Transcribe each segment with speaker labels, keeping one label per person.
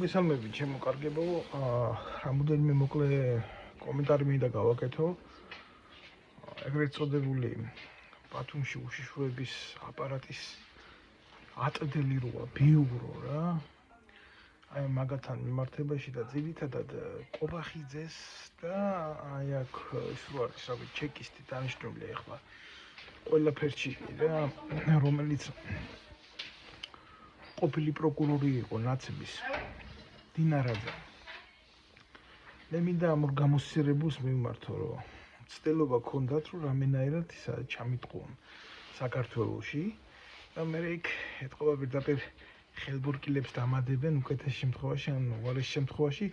Speaker 1: მოგესალმებით ჩემო კარგებო, რამოდენიმე მოკლე კომენტარი მინდა გავაკეთო. ეგრეთ წოდებული ბათუმში უშიშროების აპარატის ატდელი როა ბიურო რა. აი მაგათთან მიმართებაში და ძირითადად ყობახიძეს და აი აქ ის რო არის რავი ჩეკისტი დანიშნული ახლა ყველაფერში რა, რომელიც ყოფილი პროკურორი იყო ნაცების დინარაძე. მე მინდა ამ გამოსცერებულს მივმართო, რომ ცდილობა ქონდათ, რომ რამენაირად ისა ჩამიტყონ საქართველოში და მე იქ ეთყობა პირდაპირ ხელბურკილებს დამადებენ უკეთეს შემთხვევაში, ან უარეს შემთხვევაში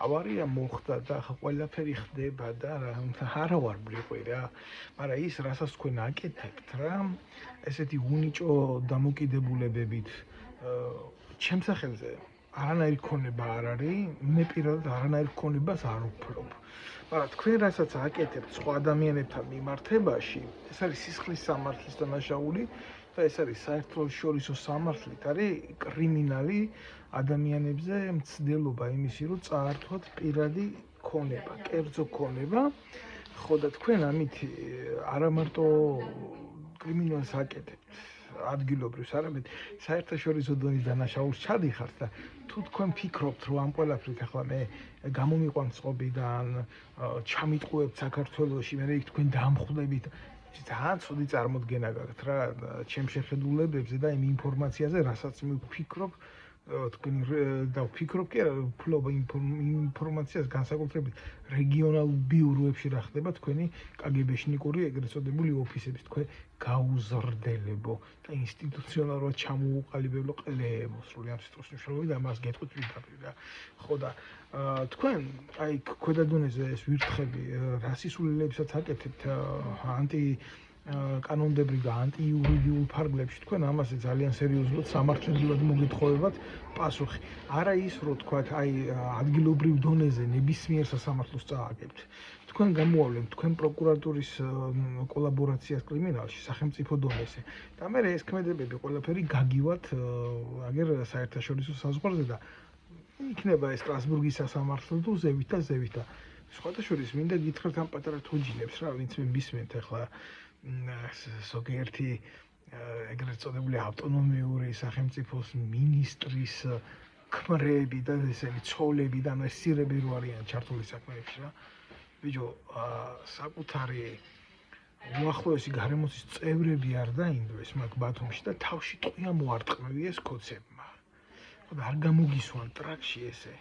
Speaker 1: ავარია მოხდა და ახლა ყველაფერი ხდება და არა ვარ ბრიყვი რა, მაგრამ ის რასაც თქვენ აკეთებთ რა, ესეთი უნიჭო დამოკიდებულებებით ჩემს სახელზე არანაირი ქონება არ არის, მე პირადად არანაირ ქონებას არ ვფლობ. მაგრამ თქვენ რასაც აკეთებთ სხვა ადამიანებთან მიმართებაში, ეს არის სისხლის სამართლის დანაშაული და ეს არის საერთაშორისო სამართლით არის კრიმინალი ადამიანებზე მცდელობა იმისი, რომ წაართვათ პირადი ქონება, კერძო ქონება. ხო და თქვენ ამით არა მარტო კრიმინალს აკეთებთ ადგილობრივს, არამედ საერთაშორისო დონის დანაშაულს ჩადიხართ და თუ თქვენ ფიქრობთ, რომ ამ ყველაფრით ახლა მე გამომიყვანთ წყობიდან, ჩამიტყუებთ საქართველოში, მე იქ თქვენ დამხვდებით, ძალიან ცუდი წარმოდგენა გაქვთ რა ჩემ შეხედულებებზე და იმ ინფორმაციაზე, რასაც მე ვფიქრობ, თქვენ და ვფიქრობ კი არა, ვფლობ ინფორმაციას განსაკუთრებით რეგიონალურ ბიუროებში რა ხდება თქვენი კგბ-შნიკური ეგრეთ წოდებული ოფისების, თქვენ გაუზრდებო და ინსტიტუციონალურად ჩამოუყალიბებლო ყლებო სრულად სიტყვის მნიშვნელობით და მას გეტყვით პირდაპირ რა. ხო და თქვენ აი ქვედა დონეზე ეს ვირთხები რა სისულელებსაც აკეთებთ კანონდებრივ და ანტიიურიდიულ ფარგლებში, თქვენ ამაზე ძალიან სერიოზულად სამართლებრივად მოგეთხოვებათ პასუხი. არა ის, რომ თქვათ, აი ადგილობრივ დონეზე ნებისმიერ სასამართლოს წააგებთ. თქვენ გამოავლენთ თქვენ პროკურატურის კოლაბორაციას კრიმინალში, სახელმწიფო დონეზე. და მე ეს ქმედებები ყველაფერი გაგივათ აგერ საერთაშორისო საზღვარზე და იქნება ეს სტრასბურგის სასამართლო თუ ზევით და ზევით და სხვათა შორის მინდა გითხრათ ამ პატარა თოჯინებს რა, ვინც მე მისმენთ ახლა ზოგიერთი ეგრეთ წოდებული ავტონომიური სახელმწიფოს მინისტრის ქმრები და ესენი ცოლები და მესირები რო არიან ჩართული საქმეებში რა. ბიჭო, საკუთარი უახლოესი გარემოცის წევრები არ დაინდოეს მაგ ბათუმში და თავში ტყვია მოარტყმევიეს ქოცებმა. ხო და არ გამოგისვან ტრაქში ესე.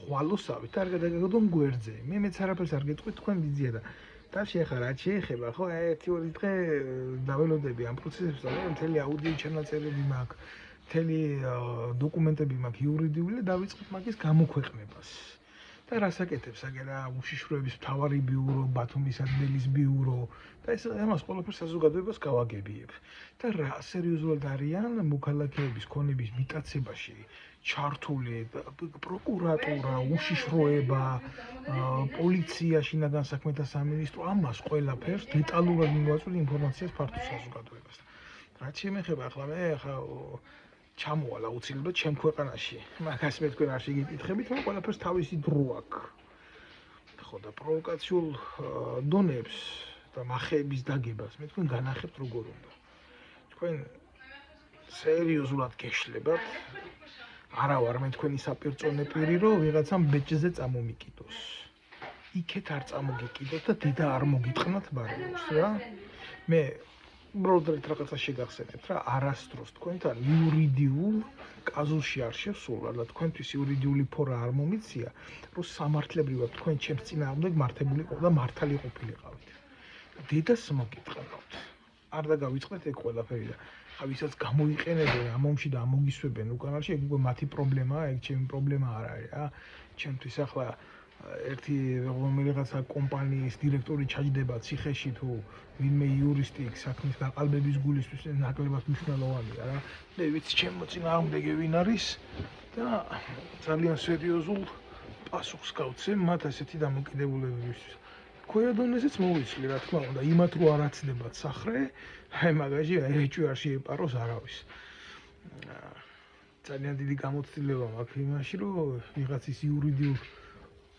Speaker 1: ხვალოსავით არ გადაგაგდონ გვერდზე. მე მეც არაფერს არ გეტყვით, თქვენ ვიძია და თავში ახლა რაც შეეხება, ხო, ერთი ორი დღე დაველოდები ამ პროცესებს და მთელი აუდიო ჩანაწერები მაქვს, მთელი დოკუმენტები მაქვს იურიდიული და დავიწყებ მაგის გამოქვეყნებას. და რას აკეთებს აგერა უშიშროების მთავარი ბიურო, ბათუმის ატდელის ბიურო და ეს ამას ყველაფერს საზოგადოებას გავაგებიებ. და რა სერიოზულად არიან მოქალაქეების ქონების მიტაცებაში ჩართული პროკურატურა, უშიშროება, პოლიცია, შინაგან საქმეთა სამინისტრო, ამას ყველაფერს დეტალურად მივაწვდი ინფორმაციას ფართო საზოგადოებას. რაც შემეხება ახლა მე ახლა ჩამოვალ აუცილებლად ჩემ ქვეყანაში. მაგას მე თქვენ არ შეგიკითხებით, მაგრამ ყველაფერს თავისი დრო აქვს. ხო და პროვოკაციულ დონეებს და მახეების დაგებას მე თქვენ განახებთ როგორ უნდა. თქვენ სერიოზულად გეშლებათ. არა ვარ მე თქვენი საპირწონე პირი, რომ ვიღაცამ ბეჭზე წამომიკიდოს. იქეთ არ წამოგიკიდოთ და დედა არ მოგიტყნათ ბარემოს რა. მე უბრალოდ რაღაცა შეგახსენებთ რა, არასდროს თქვენთან იურიდიულ კაზუსში არ შევსულა და თქვენთვის იურიდიული ფორა არ მომიცია, რომ სამართლებრივად თქვენ ჩემს წინააღმდეგ მართებული და მართალი ყოფილიყავით. დედას მოგიტყნოთ. არ დაგავიწყდეთ ეგ ყველაფერი და ვისაც გამოიყენებენ ამ ომში და ამოგისვებენ უკანაში, ეგ უკვე მათი პრობლემაა, ეგ ჩემი პრობლემა არ არის რა. ჩემთვის ახლა ერთი რომელიღაცა კომპანიის დირექტორი ჩაჯდება ციხეში თუ ვინმე იურისტი საქმის გაყალბების გულისთვის ნაკლებად მნიშვნელოვანია რა. მე ვიცი ჩემ მოწინააღმდეგე ვინ არის და ძალიან სერიოზულ პასუხს გავცემ მათ ასეთი დამოკიდებულებებისთვის. ქვედა დონეზეც მოვიცვლი რა თქმა უნდა, იმათ რო არ აცდებათ სახრე, აი მაგაში ეჭვი არ შეეპაროს არავის. ძალიან დიდი გამოცდილება მაქვს იმაში, რომ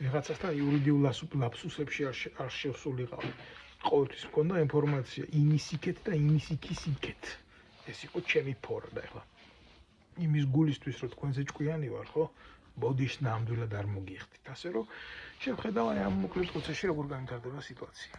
Speaker 1: ვიღაცასთან იურიდიულ ლაფსუსებში არ შევსულიყავი. ყოველთვის მქონდა ინფორმაცია იმის იქეთ და იმის იქის იქეთ. ეს იყო ჩემი ფორა და ეხლა იმის გულისთვის, რომ თქვენზე ჭკვიანი ვარ, ხო? ბოდიშს ნამდვილად არ მოგიხდით. ასე რომ შევხედავ აი ამ მოკლედ როდესაც როგორ განვითარდება სიტუაცია.